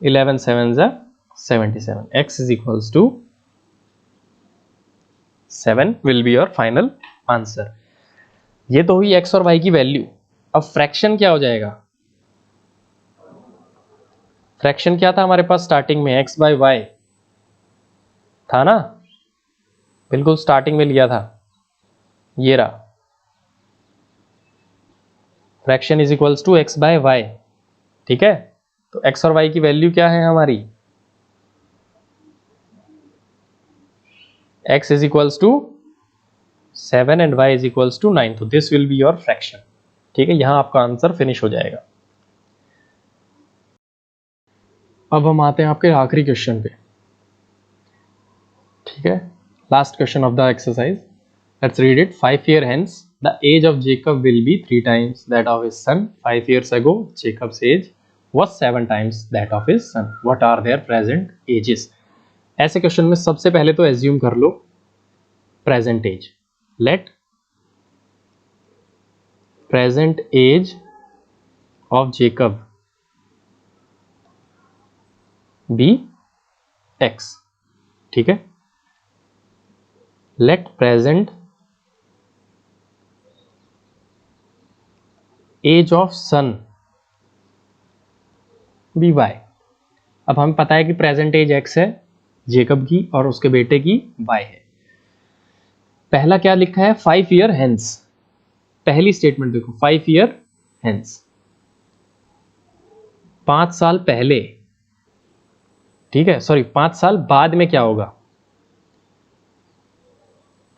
11 7 ज़ा 77, x is equals to 7 will be your final answer. ये तो हुई x और y की वैल्यू। अब फ्रैक्शन क्या हो जाएगा, फ्रैक्शन क्या था हमारे पास स्टार्टिंग में, x बाई वाई था ना, बिल्कुल स्टार्टिंग में लिया था, ये रहा। Fraction is equals to x by y, ठीक है। तो x और y की वैल्यू क्या है हमारी, x is equals to 7 and y is equals to 9, तो this will be your fraction, ठीक है। यहां आपका आंसर फिनिश हो जाएगा। अब हम आते हैं आपके आखिरी क्वेश्चन पे, ठीक है, last question of the exercise. Let's read it. 5 years hence the age of Jacob will be 3 times that of his son. 5 years ago Jacob's age was 7 times that of his son. What are their present ages? ऐसे question में सबसे पहले तो assume कर लो present age. Let present age of Jacob be x, ठीक है, let present age of son be y. अब हमें पता है कि प्रेजेंट एज एक्स है जेकब की और उसके बेटे की वाई है। पहला क्या लिखा है, 5 ईयर हेंस। पहली स्टेटमेंट देखो, 5 ईयर हेंस, 5 साल पहले, ठीक है, सॉरी 5 साल बाद में क्या होगा।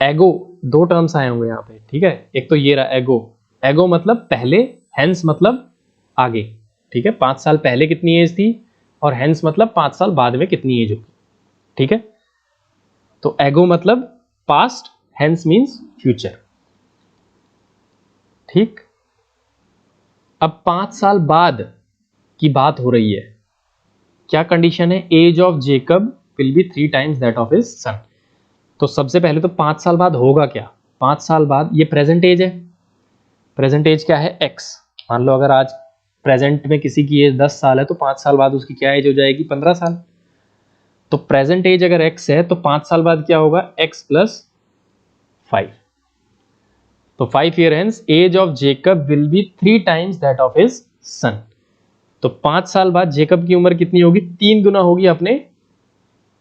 एगो, दो टर्म्स आए होंगे यहाँ पे, ठीक है, एक तो ये रहा एगो, एगो मतलब पहले, हेंस मतलब आगे, ठीक है, 5 साल पहले कितनी एज थी और हेंस मतलब 5 साल बाद में कितनी एज होगी, ठीक है। तो एगो मतलब पास्ट, हेंस मीन्स फ्यूचर, ठीक। अब 5 साल बाद की बात हो रही है, क्या कंडीशन है, age of Jacob will be 3 times that of his son. तो सबसे पहले तो 5 साल बाद होगा क्या, 5 साल बाद, ये प्रेजेंट एज है, प्रेजेंट एज क्या है एक्स। मान लो अगर आज प्रेजेंट में किसी की एज 10 साल है तो 5 साल बाद उसकी क्या एज हो जाएगी, 15 साल। तो प्रेजेंट एज अगर एक्स है तो 5 साल बाद क्या होगा, एक्स प्लस 5। तो 5 year hence age of Jacob will be 3 times that of his son. तो 5 साल बाद जेकब की उम्र कितनी होगी, 3 गुना होगी अपने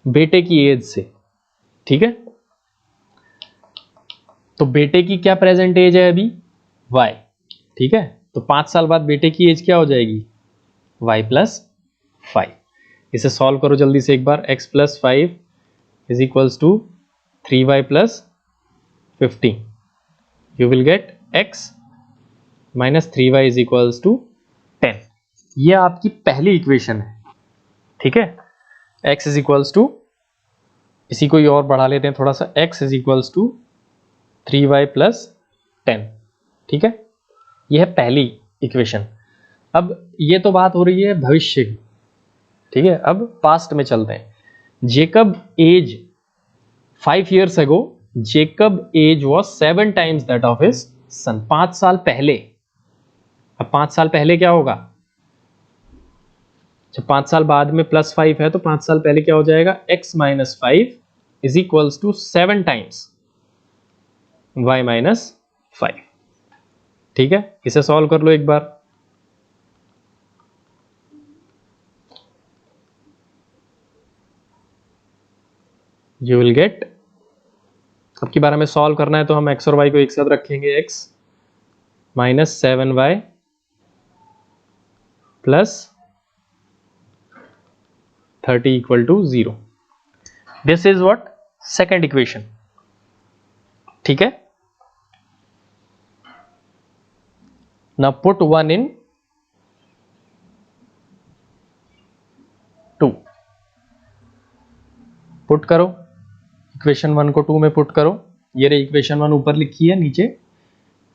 बेटे की एज से, ठीक है। तो बेटे की क्या प्रेजेंट एज है अभी, y, ठीक है। तो 5 साल बाद बेटे की एज क्या हो जाएगी, y प्लस 5। इसे सॉल्व करो जल्दी से एक बार, x plus 5 is equals to 3y plus 15। You will get x minus 3y is equals to 10। ये आपकी पहली इक्वेशन है, ठीक है। x इज इक्वल्स टू, इसी को और बढ़ा लेते हैं थोड़ा सा, x is equals to 3y plus 10, ठीक है। यह है पहली इक्वेशन। अब ये तो बात हो रही है भविष्य की, ठीक है। अब पास्ट में चलते हैं। Jacob age 5 years ago, Jacob age was 7 times that of his son. 5 साल पहले, अब 5 साल पहले क्या होगा, जब 5 साल बाद में प्लस 5 है तो 5 साल पहले क्या हो जाएगा, x minus 5 is equals to 7 times y minus 5, ठीक है। इसे सॉल्व कर लो एक बार, यू विल गेट, अब की बार हमें सॉल्व करना है तो हम x और y को एक साथ रखेंगे, x minus 7y plus 30 equal to 0। This is what, second equation, ठीक है। नाउ पुट 1 इन 2, पुट करो इक्वेशन 1 को 2 में पुट करो। ये रही इक्वेशन 1 ऊपर लिखी है, नीचे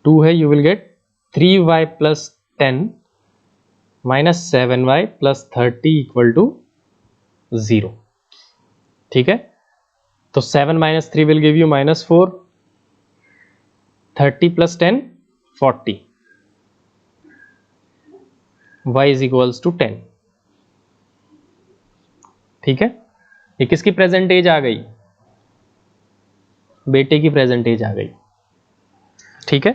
2 है। You will get 3y plus 10 minus 7y plus 30 equal to 0, ठीक है। तो 7 माइनस 3 will give you minus 4, 30 plus 10 40, y is equals to 10, ठीक है। ये किसकी प्रेजेंट एज आ गई, बेटे की प्रेजेंट एज आ गई, ठीक है।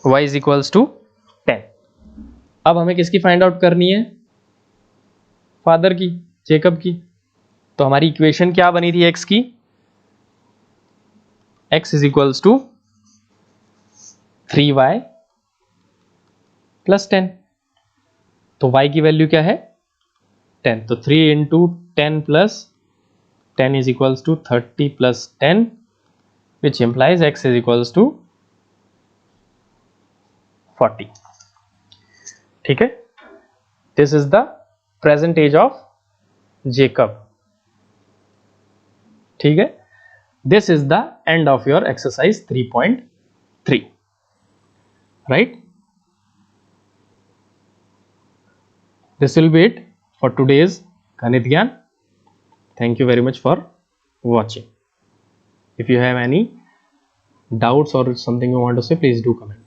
y is equals to 10। अब हमें किसकी फाइंड आउट करनी है, फादर की, जेकब की। तो हमारी इक्वेशन क्या बनी थी x की, x is equals to 3y plus 10। तो y की वैल्यू क्या है 10, तो 3 into 10 plus 10 is equals to 30 plus 10, which implies x is equals to 40, ठीक है। This is the present age of Jacob, ठीक है। This is the end of your exercise 3.3, right? This will be it for today's Ganit Gyan. Thank you very much for watching. If you have any doubts or something you want to say, please do comment.